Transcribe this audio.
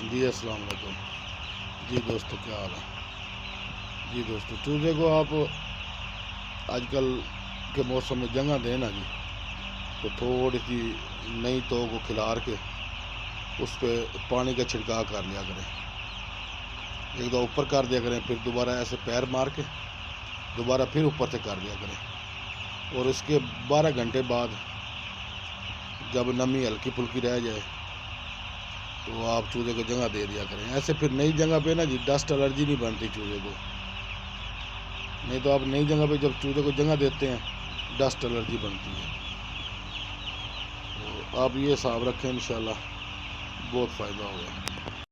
جی السلام علیکم جی دوستو، کیا حال ہے؟ جی دوستو، چوزے کو آپ آج کل کے موسم میں جگہ دیں نا جی، تو تھوڑی سی نئی تو کو کھلار کے اس پہ پانی کا چھڑکاؤ کر لیا کریں، ایک دو اوپر کر دیا کریں، پھر دوبارہ ایسے پیر مار کے دوبارہ پھر اوپر سے کر دیا کریں، اور اس کے 12 گھنٹے بعد جب نمی ہلکی پھلکی رہ جائے تو آپ چوزے کو جگہ دے دیا کریں۔ ایسے پھر نئی جگہ پہ نا جی ڈسٹ الرجی نہیں بنتی چوزے کو، نہیں تو آپ نئی جگہ پہ جب چوزے کو جگہ دیتے ہیں ڈسٹ الرجی بنتی ہے۔ تو آپ یہ حساب رکھیں، انشاءاللہ بہت فائدہ ہوگا۔